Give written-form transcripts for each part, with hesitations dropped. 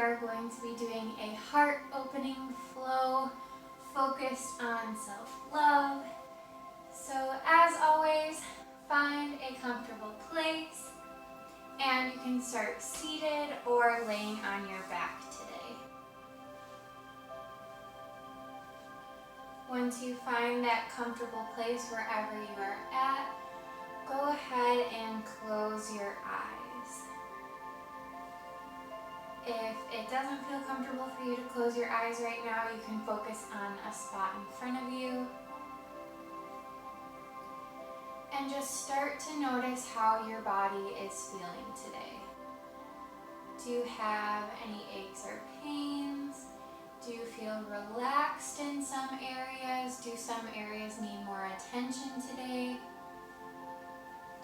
are going to be doing a heart-opening flow focused on self-love. So as always, find a comfortable place, and you can start seated or laying on your back today. Once you find that comfortable place wherever you are at, go ahead and close your eyes. If it doesn't feel comfortable for you to close your eyes right now, you can focus on a spot in front of you. And just start to notice how your body is feeling today. Do you have any aches or pains? Do you feel relaxed in some areas? Do some areas need more attention today?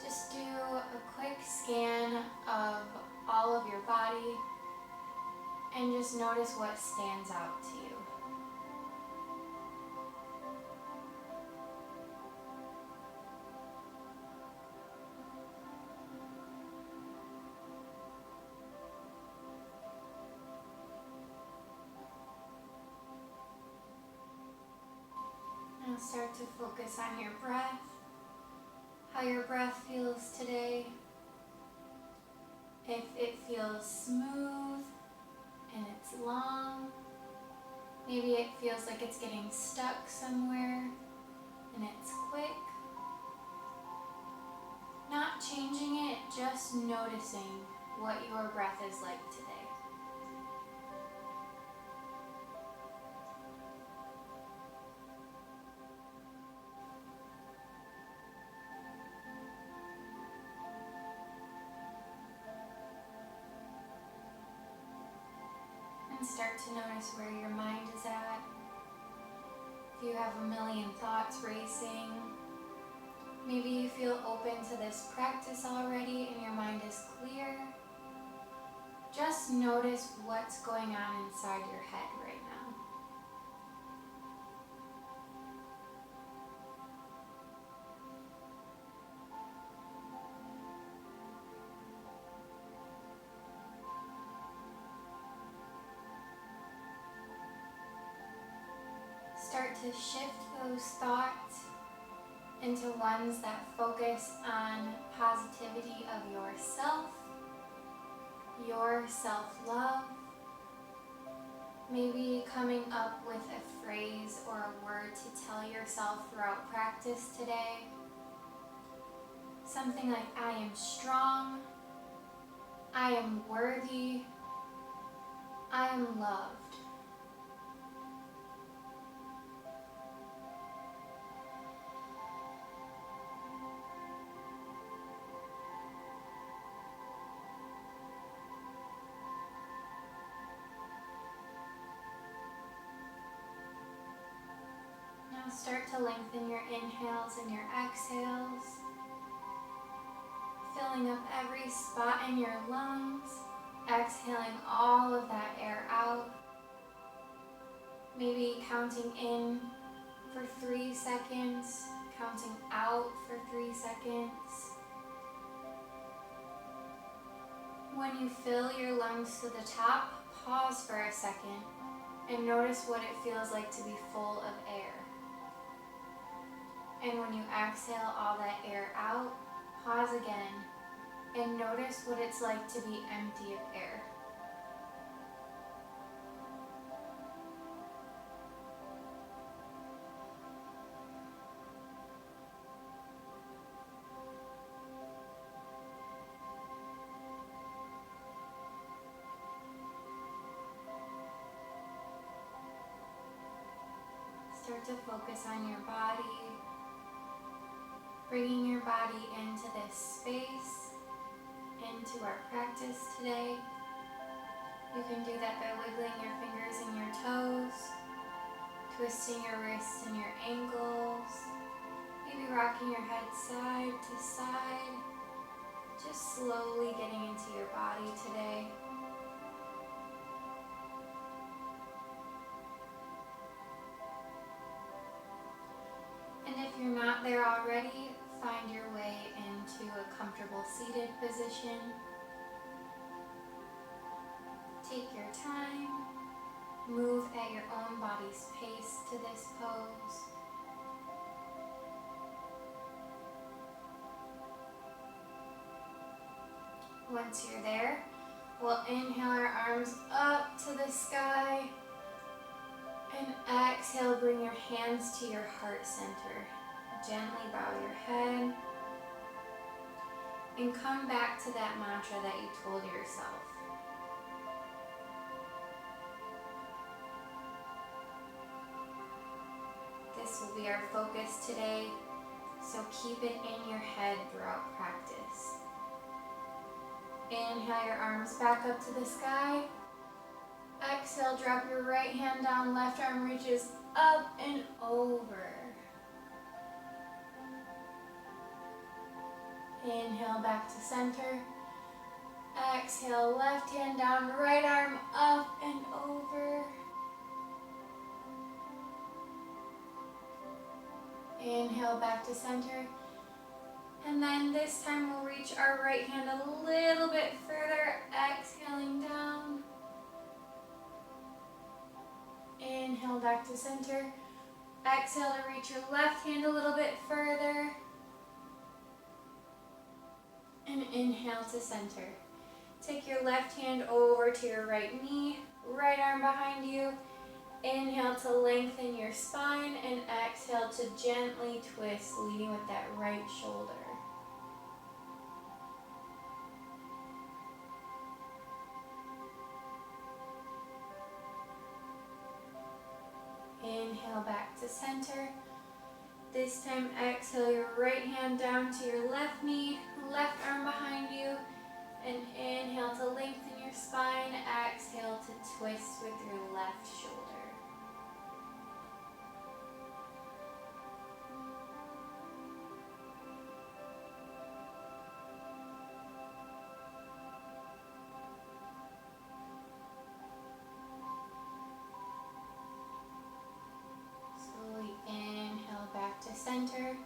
Just do a quick scan of all of your body and just notice what stands out to you. Now start to focus on your breath, how your breath feels today. If it feels smooth and it's long, maybe it feels like it's getting stuck somewhere and it's quick. Not changing it, just noticing what your breath is like today. And start to notice where your mind is at. If you have a million thoughts racing, maybe you feel open to this practice already and your mind is clear. Just notice what's going on inside your head right now. Start to shift those thoughts into ones that focus on positivity of yourself, your self-love. Maybe coming up with a phrase or a word to tell yourself throughout practice today. Something like, I am strong, I am worthy, I am loved. Now start to lengthen your inhales and your exhales, filling up every spot in your lungs, exhaling all of that air out. Maybe counting in for 3 seconds, counting out for 3 seconds. When you fill your lungs to the top, pause for a second and notice what it feels like to be full of air. And when you exhale all that air out, pause again and notice what it's like to be empty of air. Start to focus on your body, bringing your body into this space, into our practice today. You can do that by wiggling your fingers and your toes, twisting your wrists and your ankles, maybe rocking your head side to side, just slowly getting into your body today. And if you're not there already, find your way into a comfortable seated position. Take your time. Move at your own body's pace to this pose. Once you're there, we'll inhale our arms up to the sky and exhale, bring your hands to your heart center. Gently bow your head and come back to that mantra that you told yourself. This will be our focus today, so keep it in your head throughout practice. Inhale your arms back up to the sky. Exhale, drop your right hand down, left arm reaches up and over. Inhale back to center. Exhale, left hand down, right arm up and over. Inhale back to center. And then this time we'll reach our right hand a little bit further, exhaling down. Inhale back to center. Exhale to reach your left hand a little bit further. And inhale to center. Take your left hand over to your right knee, right arm behind you. Inhale to lengthen your spine and exhale to gently twist, leading with that right shoulder. Inhale back to center. This time exhale your right hand down to your left knee, left arm behind you, and inhale to lengthen your spine. Exhale to twist with your left shoulder. Center.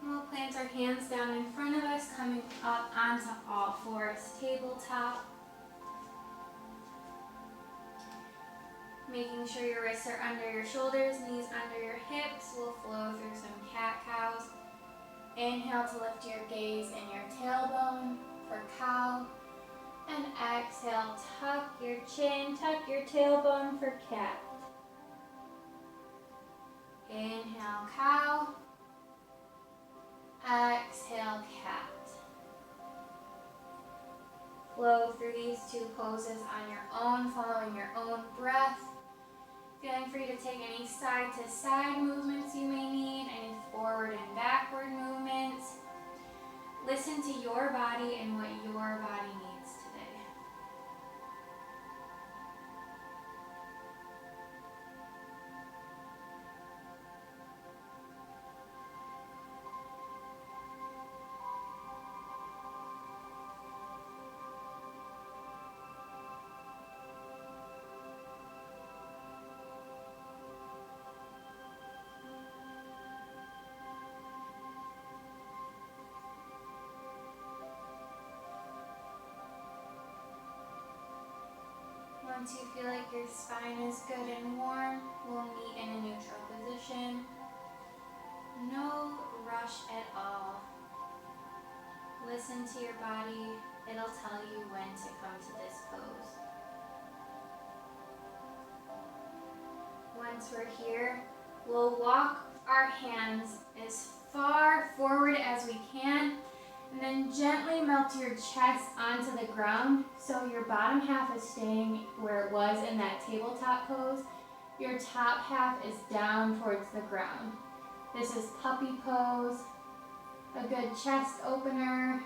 And we'll plant our hands down in front of us, coming up onto all fours, tabletop. Making sure your wrists are under your shoulders, knees under your hips. We'll flow through some cat-cows. Inhale to lift your gaze and your tailbone for cow. And exhale, tuck your chin, tuck your tailbone for cat. Inhale, cow. Exhale, cat. Flow through these two poses on your own, following your own breath. Feeling free to take any side-to-side movements you may need, any forward and backward movements. Listen to your body and what your body needs today. Once you feel like your spine is good and warm, we'll meet in a neutral position. No rush at all. Listen to your body. It'll tell you when to come to this pose. Once we're here, we'll walk our hands as far forward as we can, and then gently melt your chest onto the ground so your bottom half is staying where it was in that tabletop pose. Your top half is down towards the ground. This is puppy pose, a good chest opener.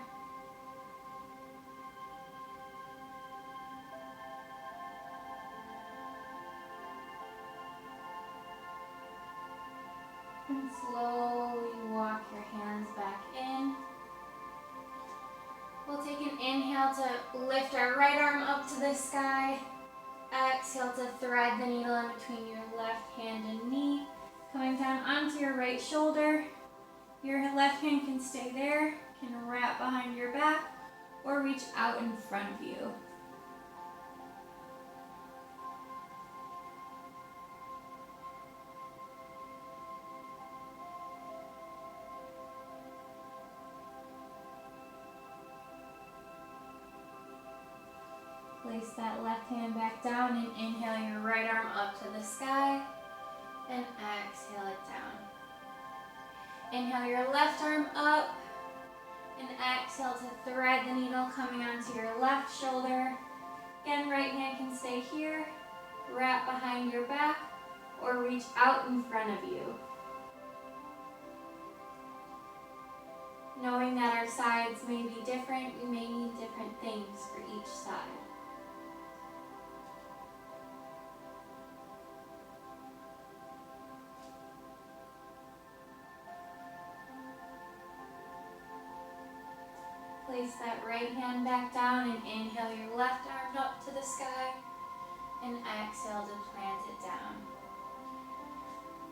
And slowly walk your hands back in. We'll take an inhale to lift our right arm up to the sky. Exhale to thread the needle in between your left hand and knee. Coming down onto your right shoulder. Your left hand can stay there, can wrap behind your back, or reach out in front of you. Place that left hand back down and inhale your right arm up to the sky and exhale it down. Inhale your left arm up and exhale to thread the needle coming onto your left shoulder. Again, right hand can stay here, wrap behind your back, or reach out in front of you. Knowing that our sides may be different, we may need different things for each side. Place that right hand back down and inhale your left arm up to the sky and exhale to plant it down.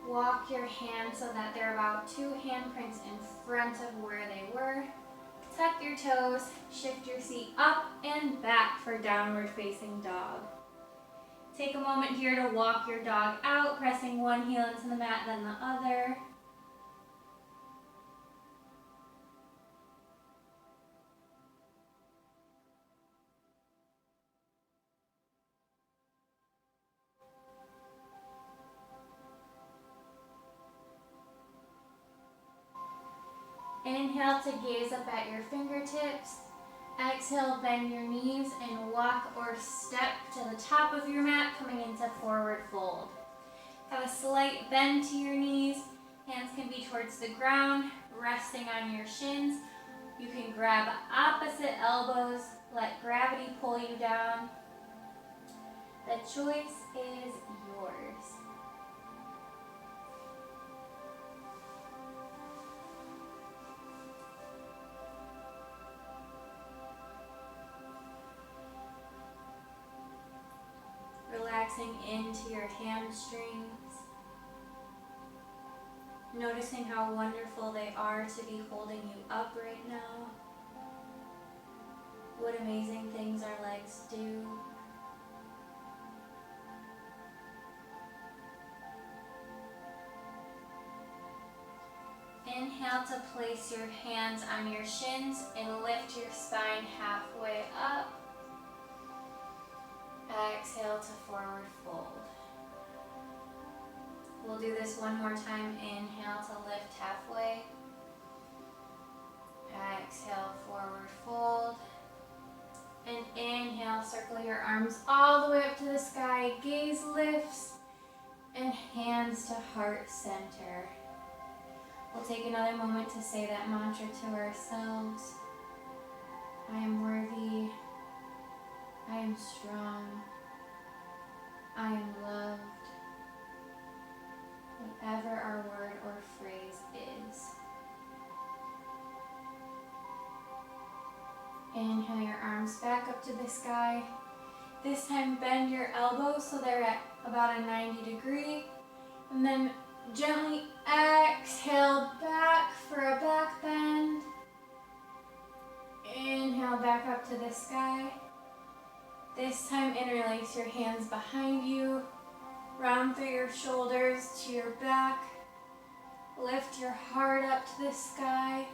Walk your hands so that they're about 2 handprints in front of where they were. Tuck your toes, shift your seat up and back for downward facing dog. Take a moment here to walk your dog out, pressing one heel into the mat, then the other. Inhale to gaze up at your fingertips. Exhale, bend your knees and walk or step to the top of your mat, coming into forward fold. Have a slight bend to your knees. Hands can be towards the ground, resting on your shins. You can grab opposite elbows, let gravity pull you down. The choice is yours. Relaxing into your hamstrings. Noticing how wonderful they are to be holding you up right now. What amazing things our legs do. Inhale to place your hands on your shins and lift your spine halfway up. Exhale to forward fold. We'll do this one more time. Inhale to lift halfway. Exhale, forward fold. And inhale, circle your arms all the way up to the sky. Gaze lifts and hands to heart center. We'll take another moment to say that mantra to ourselves. I am worthy. I am strong. I am loved. Whatever our word or phrase is. Inhale your arms back up to the sky. This time bend your elbows so they're at about a 90 degree. And then gently exhale back for a back bend. Inhale back up to the sky. This time interlace your hands behind you. Round through your shoulders to your back. Lift your heart up to the sky.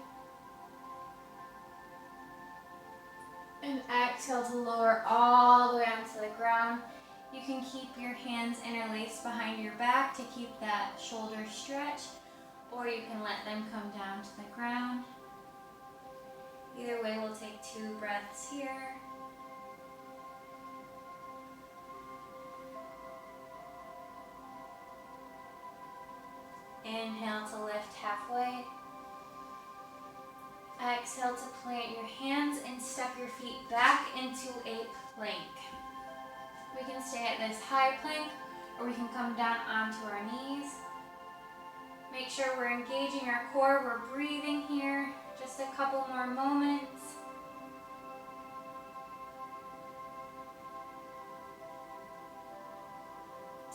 And exhale to lower all the way onto the ground. You can keep your hands interlaced behind your back to keep that shoulder stretch, or you can let them come down to the ground. Either way, we'll take 2 breaths here. Inhale to lift halfway. Exhale to plant your hands and step your feet back into a plank. We can stay at this high plank, or we can come down onto our knees. Make sure we're engaging our core, we're breathing here. Just a couple more moments.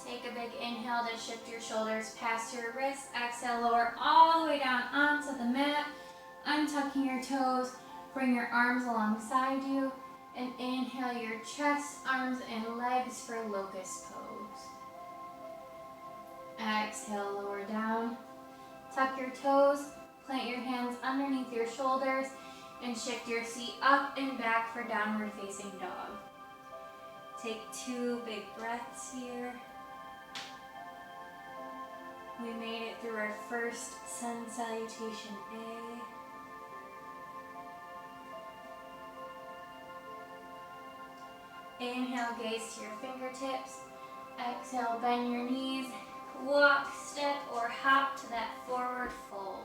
Take a big inhale to shift your shoulders past your wrists. Exhale, lower all the way down onto the mat. Untucking your toes. Bring your arms alongside you. And inhale your chest, arms, and legs for locust pose. Exhale, lower down. Tuck your toes. Plant your hands underneath your shoulders. And shift your seat up and back for downward facing dog. Take 2 big breaths here. We made it through our first sun salutation A. Inhale, gaze to your fingertips. Exhale, bend your knees. Walk, step, or hop to that forward fold.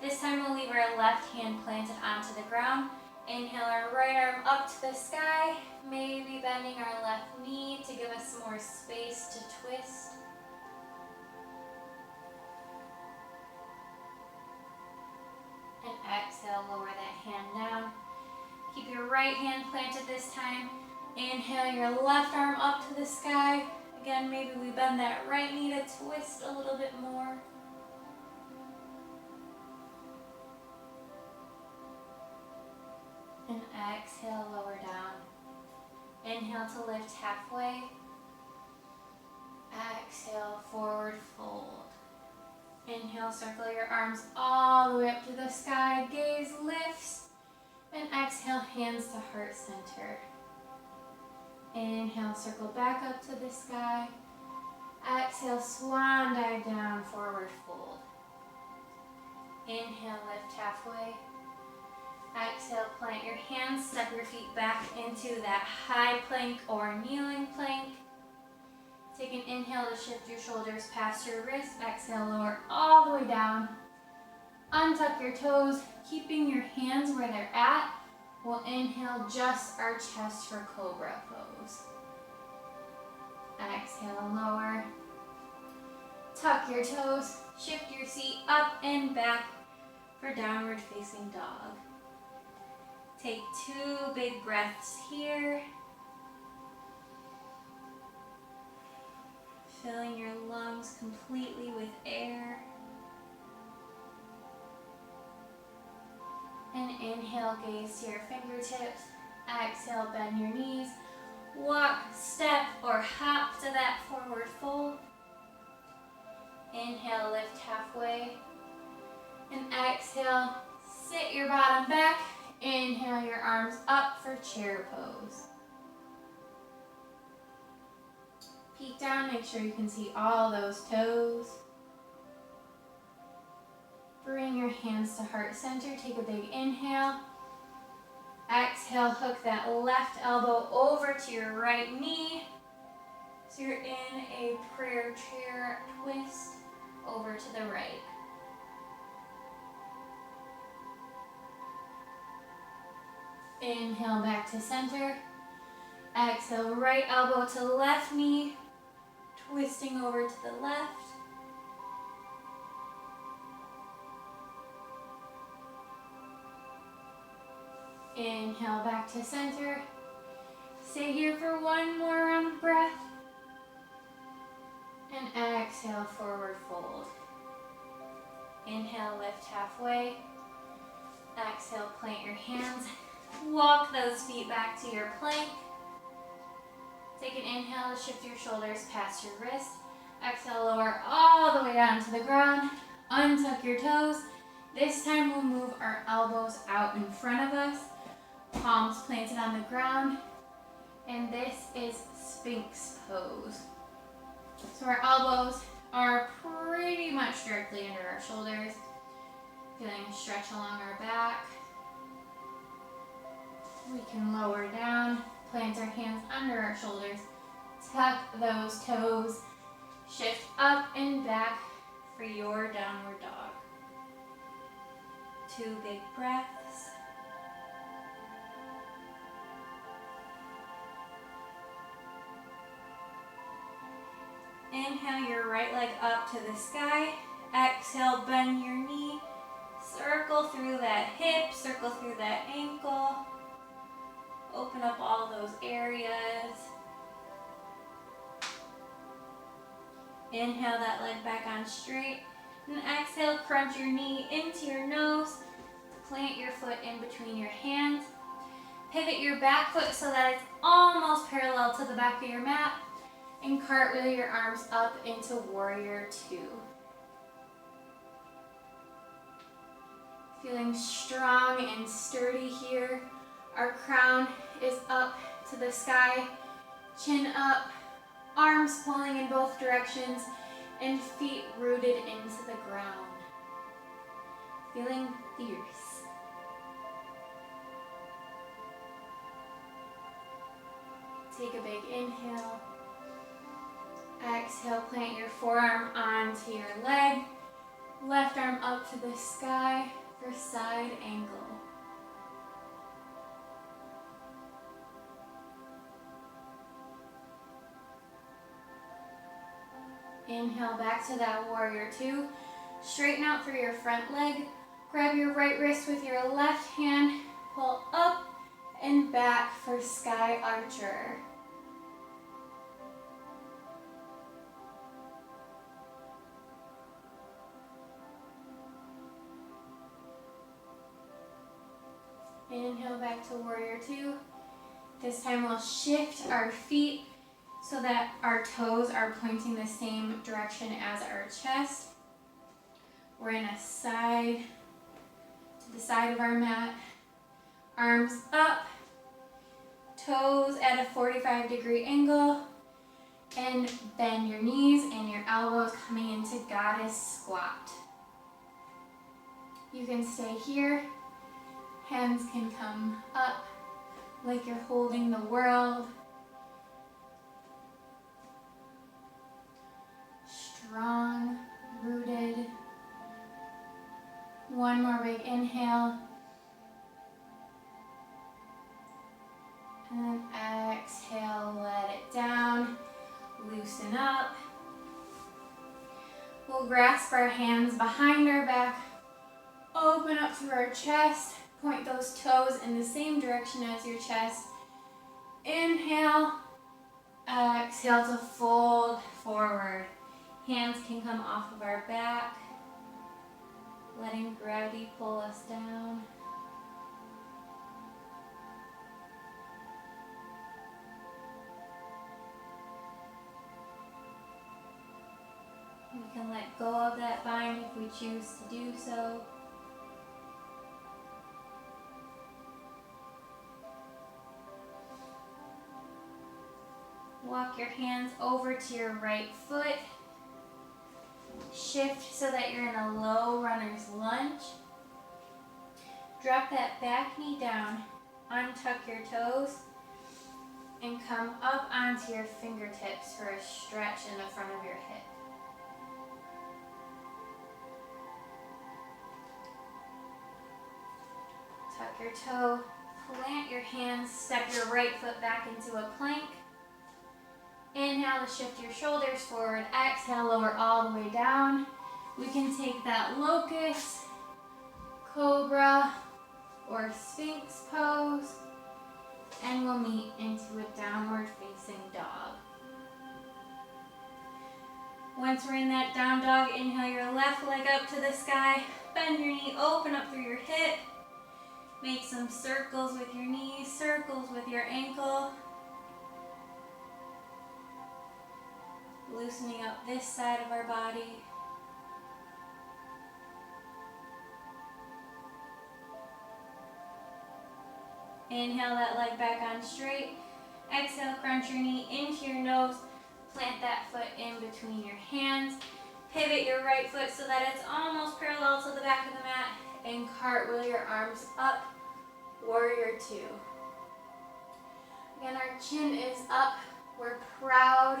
This time we'll leave our left hand planted onto the ground. Inhale our right arm up to the sky, maybe bending our left knee to give us more space to twist. And exhale, lower that hand down. Keep your right hand planted this time. Inhale your left arm up to the sky. Again, maybe we bend that right knee to twist a little bit more. And exhale, lower down. Inhale to lift halfway. Exhale, forward fold. Inhale, circle your arms all the way up to the sky. Gaze lifts. And exhale, hands to heart center. Inhale, circle back up to the sky. Exhale, swan dive down, forward fold. Inhale, lift halfway. Exhale, plant your hands, step your feet back into that high plank or kneeling plank. Take an inhale to shift your shoulders past your wrists. Exhale, lower all the way down. Untuck your toes, keeping your hands where they're at. We'll inhale, just our chest for cobra pose. Exhale, lower. Tuck your toes, shift your seat up and back for downward facing dog. Take 2 big breaths here. Filling your lungs completely with air. And inhale, gaze to your fingertips. Exhale, bend your knees. Walk, step, or hop to that forward fold. Inhale, lift halfway. And exhale, sit your bottom back. Inhale your arms up for chair pose. Peek down, make sure you can see all those toes. Bring your hands to heart center, take a big inhale. Exhale, hook that left elbow over to your right knee. So you're in a prayer chair twist over to the right. Inhale back to center. Exhale, right elbow to left knee, twisting over to the left. Inhale back to center. Stay here for one more round of breath. And exhale, forward fold. Inhale, lift halfway. Exhale, plant your hands. Walk those feet back to your plank. Take an inhale to shift your shoulders past your wrist. Exhale, lower all the way down to the ground. Untuck your toes. This time we'll move our elbows out in front of us. Palms planted on the ground. And this is Sphinx pose. So our elbows are pretty much directly under our shoulders. Feeling a stretch along our back. We can lower down, plant our hands under our shoulders, tuck those toes, shift up and back for your downward dog. 2 big breaths. Inhale your right leg up to the sky. Exhale, bend your knee. Circle through that hip, circle through that ankle. Open up all those areas. Inhale that leg back on straight. And exhale, crunch your knee into your nose. Plant your foot in between your hands. Pivot your back foot so that it's almost parallel to the back of your mat. And cartwheel your arms up into warrior 2. Feeling strong and sturdy here. Our crown is up to the sky, chin up, arms pulling in both directions, and feet rooted into the ground. Feeling fierce. Take a big inhale. Exhale, plant your forearm onto your leg. Left arm up to the sky for side angle. Inhale back to that warrior two. Straighten out through your front leg. Grab your right wrist with your left hand. Pull up and back for sky archer. Inhale back to warrior two. This time we'll shift our feet so that our toes are pointing the same direction as our chest. We're in a side to the side of our mat. Arms up, toes at a 45-degree angle, and bend your knees and your elbows coming into goddess squat. You can stay here. Hands can come up like you're holding the world. Strong, rooted. One more big inhale. And then exhale, let it down. Loosen up. We'll grasp our hands behind our back. Open up through our chest. Point those toes in the same direction as your chest. Inhale. Exhale to fold forward. Hands can come off of our back. Letting gravity pull us down. We can let go of that bind if we choose to do so. Walk your hands over to your right foot. Shift so that you're in a low runner's lunge. Drop that back knee down. Untuck your toes. And come up onto your fingertips for a stretch in the front of your hip. Tuck your toe. Plant your hands. Step your right foot back into a plank. Inhale to shift your shoulders forward. Exhale, lower all the way down. We can take that locust, cobra, or sphinx pose, and we'll meet into a downward facing dog. Once we're in that down dog, inhale your left leg up to the sky. Bend your knee, open up through your hip. Make some circles with your knees, circles with your ankle. Loosening up this side of our body. Inhale that leg back on straight. Exhale, crunch your knee into your nose. Plant that foot in between your hands. Pivot your right foot so that it's almost parallel to the back of the mat. And cartwheel your arms up. Warrior two. Again, our chin is up. We're proud.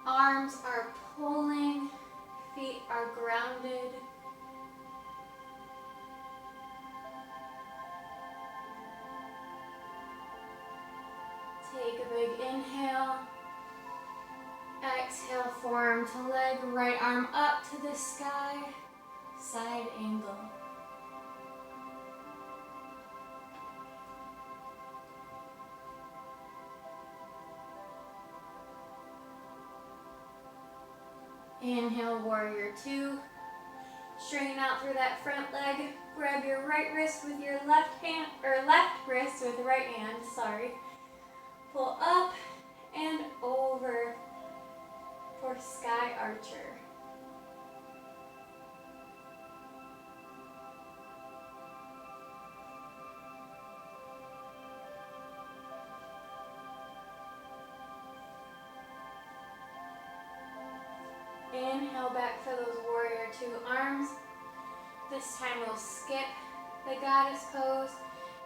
Arms are pulling, feet are grounded. Take a big inhale. Exhale, forearm to leg, right arm up to the sky, side angle. Inhale, warrior two. Straighten out through that front leg. Grab your right wrist with your left hand, or left wrist with the right hand, sorry. Pull up and over for sky archer. Inhale back for those warrior two arms. This time we'll skip the goddess pose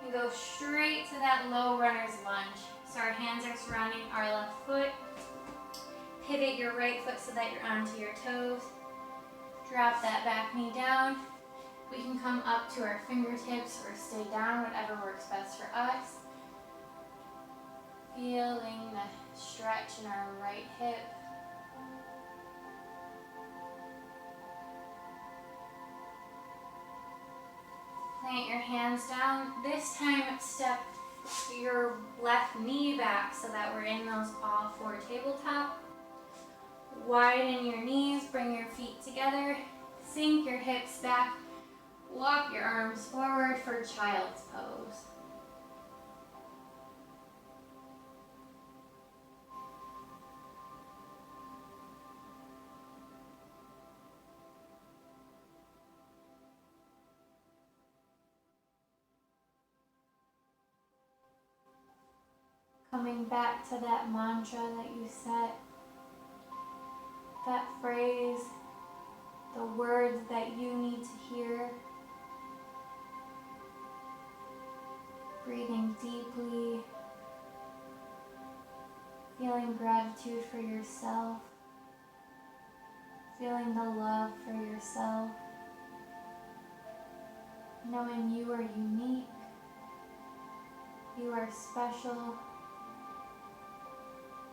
and go straight to that low runner's lunge. So our hands are surrounding our left foot. Pivot your right foot so that you're onto your toes. Drop that back knee down. We can come up to our fingertips or stay down, whatever works best for us. Feeling the stretch in our right hip. Plant your hands down. This time step your left knee back so that we're in those all four tabletop. Widen your knees, bring your feet together, sink your hips back, walk your arms forward for child's pose. Coming back to that mantra that you set, that phrase, the words that you need to hear. Breathing deeply, feeling gratitude for yourself, feeling the love for yourself, knowing you are unique, you are special,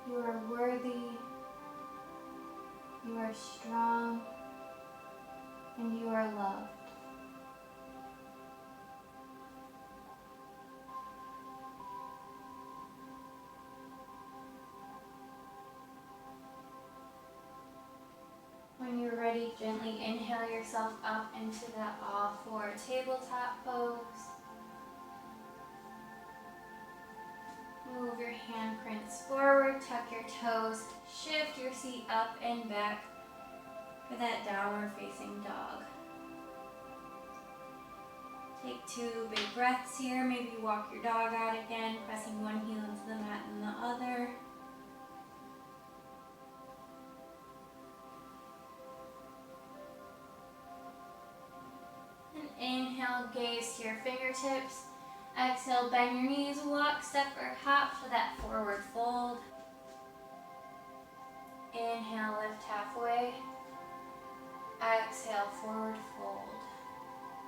you are worthy, you are strong, and you are loved. When you're ready, gently inhale yourself up into that all four tabletop pose. Move your handprints forward, tuck your toes, shift your seat up and back for that downward facing dog. Take two big breaths here. Maybe walk your dog out again, pressing one heel into the mat and the other. And inhale, gaze to your fingertips. Exhale, bend your knees, walk, step, or hop to that forward fold. Inhale, lift halfway. Exhale, forward fold.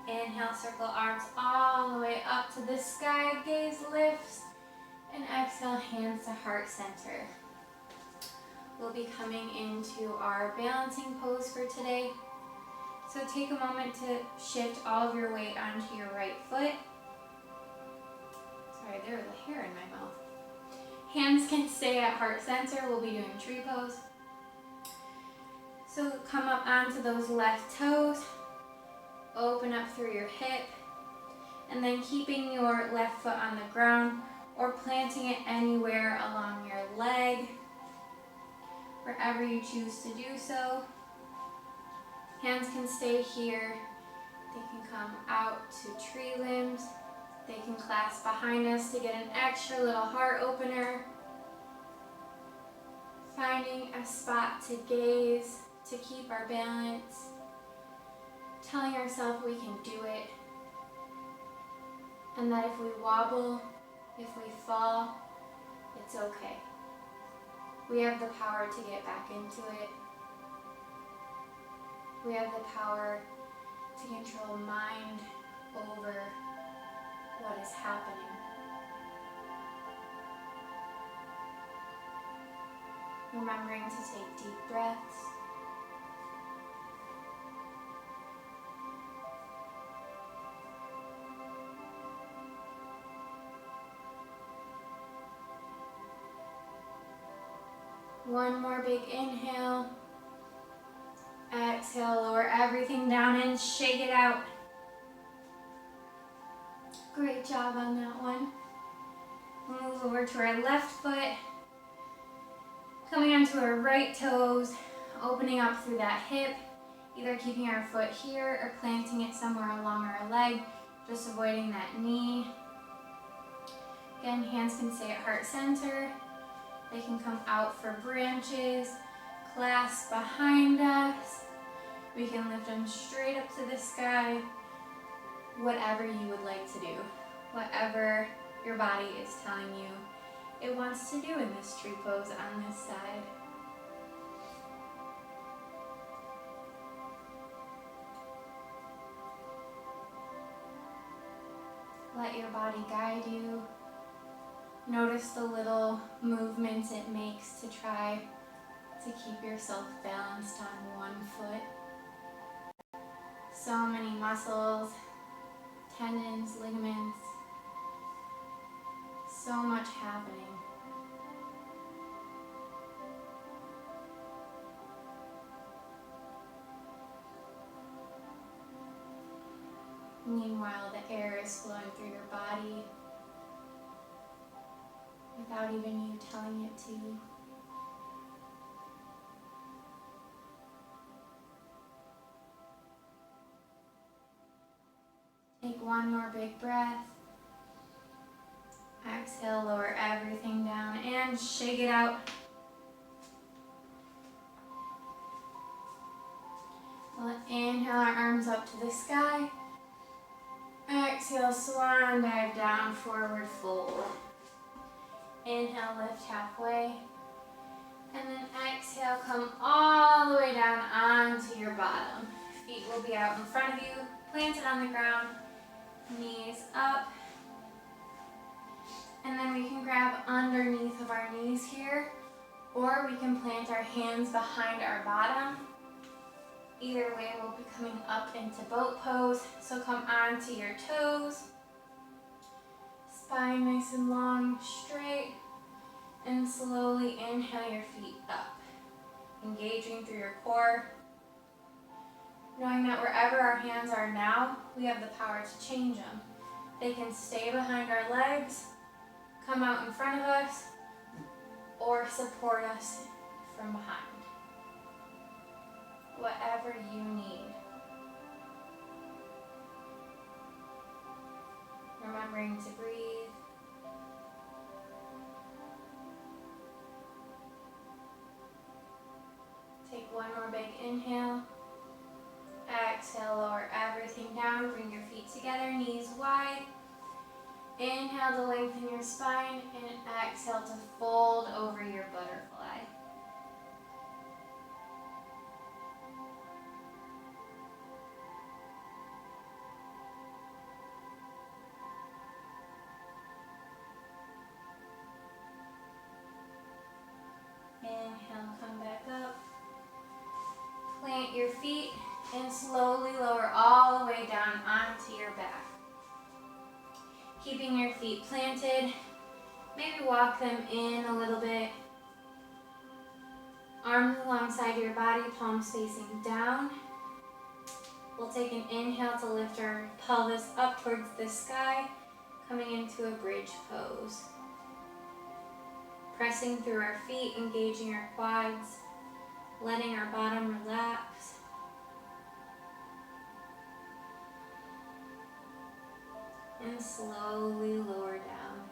Inhale, circle arms all the way up to the sky, gaze lifts. And exhale, hands to heart center. We'll be coming into our balancing pose for today. So take a moment to shift all of your weight onto your right foot. Sorry, there was a hair in my mouth. Hands can stay at heart center. We'll be doing tree pose. So come up onto those left toes. Open up through your hip. And then keeping your left foot on the ground or planting it anywhere along your leg, wherever you choose to do so. Hands can stay here. They can come out to tree limbs. They can clasp behind us to get an extra little heart opener. Finding a spot to gaze, to keep our balance. Telling ourselves we can do it. And that if we wobble, if we fall, it's okay. We have the power to get back into it. We have the power to control mind over what is happening. Remembering to take deep breaths. One more big inhale. Exhale, lower everything down and shake it out. Great job on that one. Move over to our left foot. Coming onto our right toes, opening up through that hip, either keeping our foot here or planting it somewhere along our leg, just avoiding that knee. Again, hands can stay at heart center. They can come out for branches, clasp behind us. We can lift them straight up to the sky, whatever you would like to do, whatever your body is telling you it wants to do in this tree pose on this side. Let your body guide you. Notice the little movements it makes to try to keep yourself balanced on one foot. So many muscles, tendons, ligaments, so much happening. Meanwhile, the air is flowing through your body without even you telling it to. Take one more big breath. Exhale, lower everything down and shake it out. We'll inhale our arms up to the sky. Exhale, swan dive down, forward fold. Inhale, lift halfway. And then exhale, come all the way down onto your bottom. Feet will be out in front of you, planted on the ground, knees up. And then we can grab underneath of our knees here, or we can plant our hands behind our bottom. Either way, we'll be coming up into boat pose, so come onto your toes. Spine nice and long, straight, and slowly inhale your feet up, engaging through your core. Knowing that wherever our hands are now, we have the power to change them. They can stay behind our legs, come out in front of us, or support us from behind. Whatever you need. Remembering to breathe. Take one more big inhale. Exhale, lower everything down. Bring your feet together, knees wide. Inhale to lengthen your spine and exhale to fold over your butterfly. Inhale, come back up. Plant your feet and slowly lower all the way down onto your back. Keeping your feet planted, maybe walk them in a little bit. Arms alongside your body, palms facing down. We'll take an inhale to lift our pelvis up towards the sky, coming into a bridge pose. Pressing through our feet, engaging our quads, letting our bottom relax. And slowly lower down.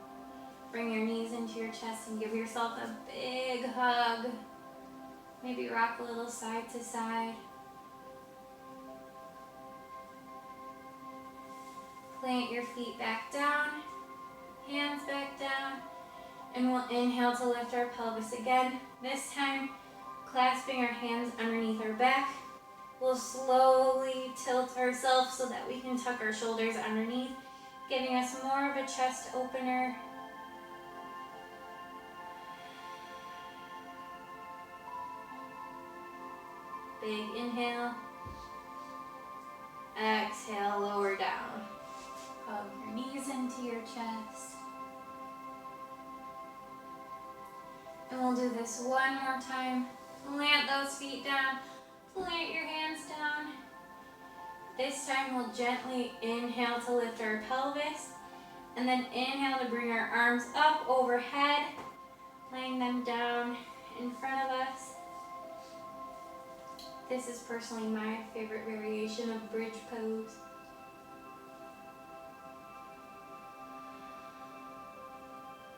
Bring your knees into your chest and give yourself a big hug. Maybe rock a little side to side. Plant your feet back down, hands back down, and we'll inhale to lift our pelvis again. This time, clasping our hands underneath our back. We'll slowly tilt ourselves so that we can tuck our shoulders underneath, giving us more of a chest opener. Big inhale. Exhale, lower down. Hug your knees into your chest. And we'll do this one more time. Plant those feet down. Plant your hands down. This time we'll gently inhale to lift our pelvis. And then inhale to bring our arms up overhead. Laying them down in front of us. This is personally my favorite variation of bridge pose.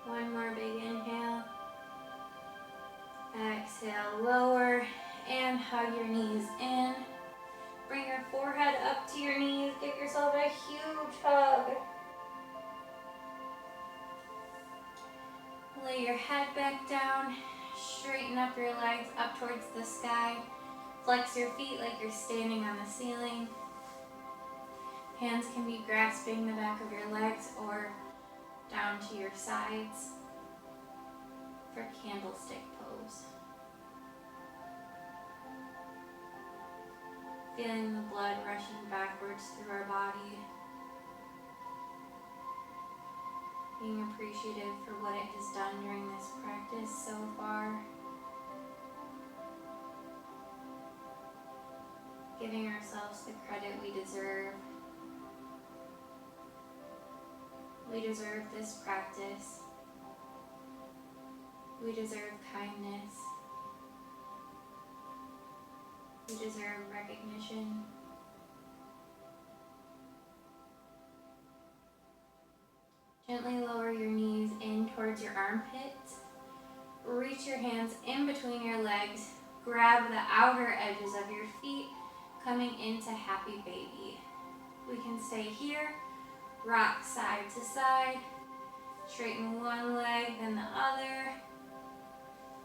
One more big inhale. Exhale, lower and hug your knees in. lay your head back down, straighten up your legs up towards the sky. Flex your feet like you're standing on the ceiling. Hands can be grasping the back of your legs or down to your sides for candlestick pose. Feeling the blood rushing backwards through our body. Being appreciative for what it has done during this practice so far. Giving ourselves the credit we deserve. We deserve this practice. We deserve kindness. We deserve recognition. Gently lower your knees in towards your armpits. Reach your hands in between your legs. Grab the outer edges of your feet, coming into happy baby. We can stay here, rock side to side, straighten one leg then the other.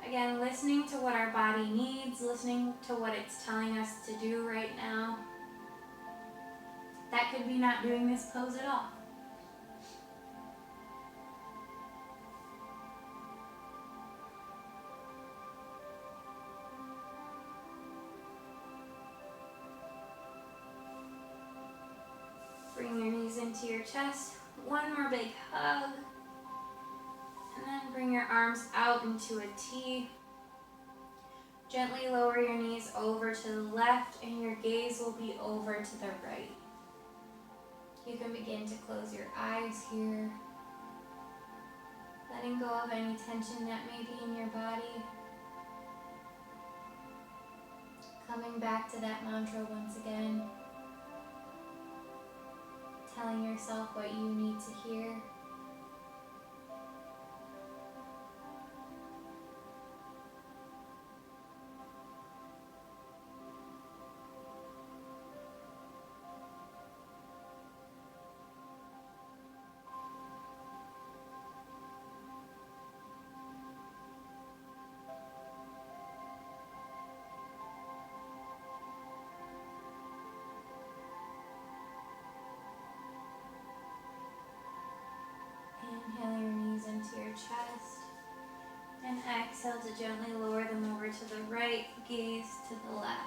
Again, listening to what our body needs, listening to what it's telling us to do right now. That could be not doing this pose at all. Bring your knees into your chest. One more big hug. And then bring your arms out into a T. Gently lower your knees over to the left and your gaze will be over to the right. You can begin to close your eyes here. Letting go of any tension that may be in your body. Coming back to that mantra once again. Telling yourself what you need to hear. Inhale your knees into your chest and exhale to gently lower them over to the right, gaze to the left.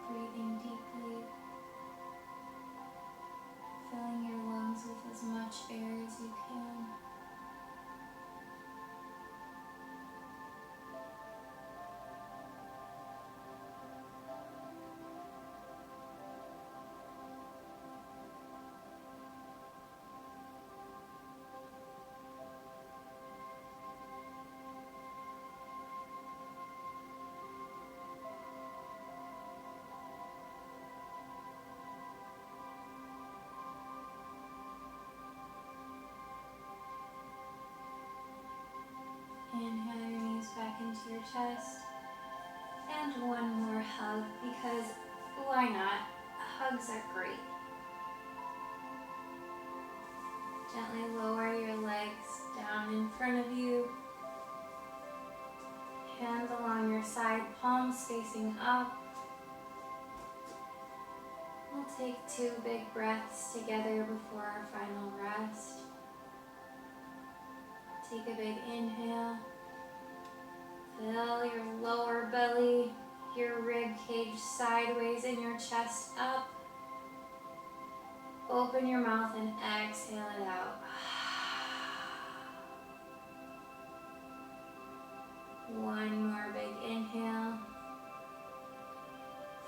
Breathing deeply, filling your lungs with as much air as you can. Inhale your knees back into your chest. And one more hug, because why not? Hugs are great. Gently lower your legs down in front of you. Hands along your side, palms facing up. We'll take 2 big breaths together before our final rest. Take a big inhale. Fill your lower belly, your rib cage sideways and your chest up. Open your mouth and exhale it out. One more big inhale.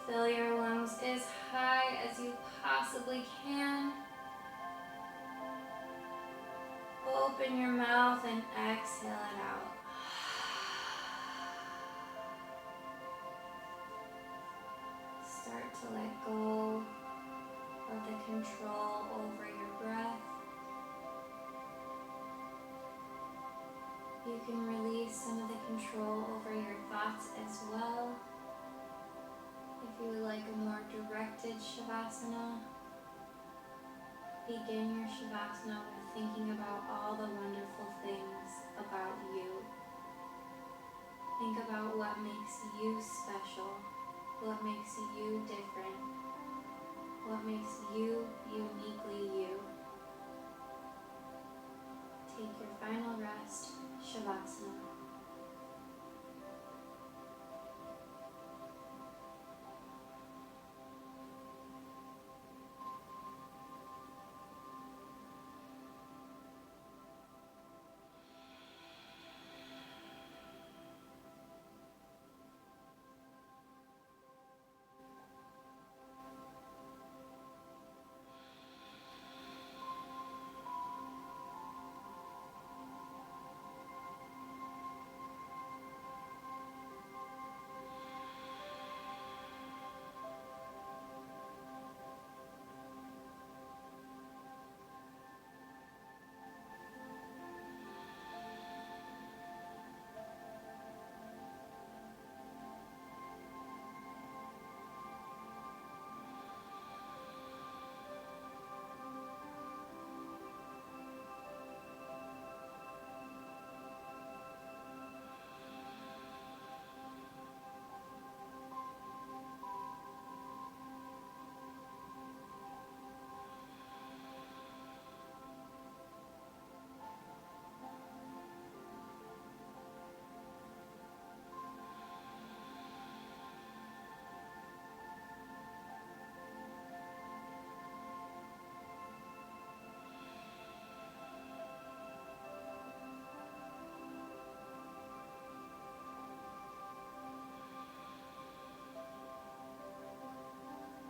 Fill your lungs as high as you possibly can. Open your mouth and exhale it out. the control over your breath. You can release some of the control over your thoughts as well. If you would like a more directed Shavasana, begin your Shavasana with thinking about all the wonderful things about you. Think about what makes you special, what makes you different, what makes you uniquely you. Take your final rest, Shavasana.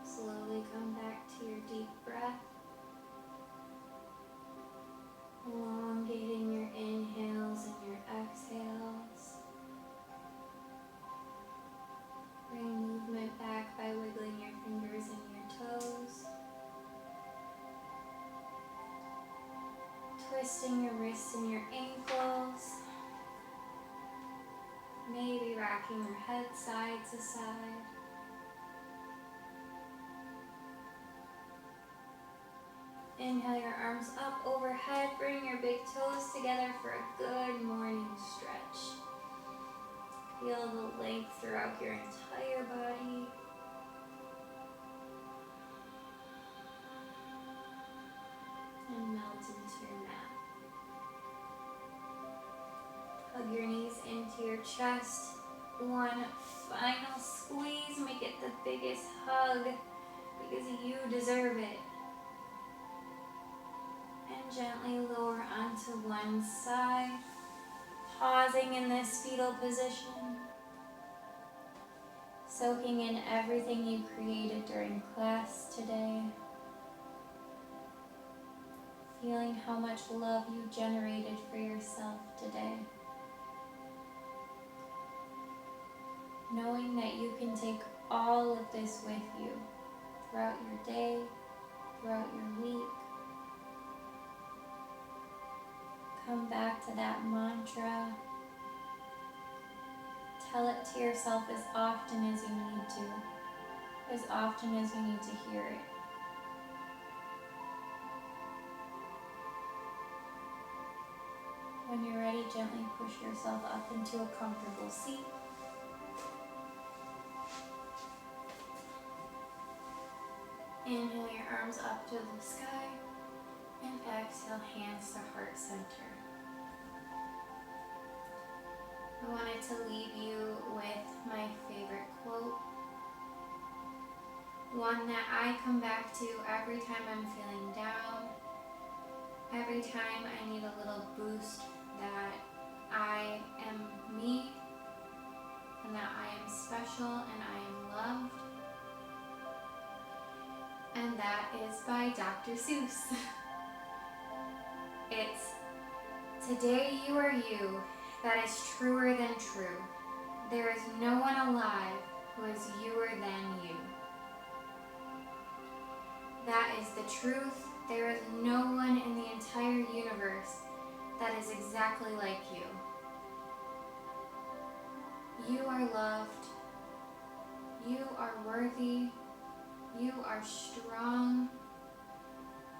Slowly come back to your deep breath, elongating your inhales and your exhales. Bring movement back by wiggling your fingers and your toes. Twisting your wrists and your ankles. Maybe rocking your head side to side. Inhale your arms up overhead. Bring your big toes together for a good morning stretch. Feel the length throughout your entire body. And melt into your mat. Hug your knees into your chest. One final squeeze. Make it the biggest hug because you deserve it. And gently lower onto one side, pausing in this fetal position, soaking in everything you created during class today, feeling how much love you generated for yourself today, knowing that you can take all of this with you throughout your day, throughout your week. Come back to that mantra. Tell it to yourself as often as you need to, as often as you need to hear it. When you're ready, gently push yourself up into a comfortable seat. Inhale your arms up to the sky and exhale hands to heart center. I wanted to leave you with my favorite quote. One that I come back to every time I'm feeling down, every time I need a little boost that I am me, and that I am special and I am loved. And that is by Dr. Seuss. It's, today you are you, that is truer than true. There is no one alive who is youer than you. That is the truth. There is no one in the entire universe that is exactly like you. You are loved. You are worthy. You are strong.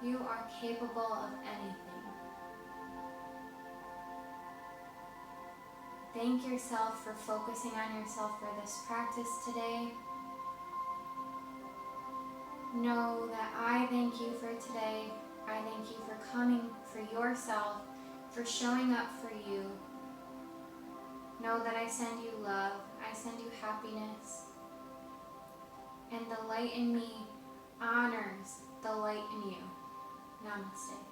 You are capable of anything. Thank yourself for focusing on yourself for this practice today. Know that I thank you for today. I thank you for coming for yourself, for showing up for you. Know that I send you love. I send you happiness. And the light in me honors the light in you. Namaste.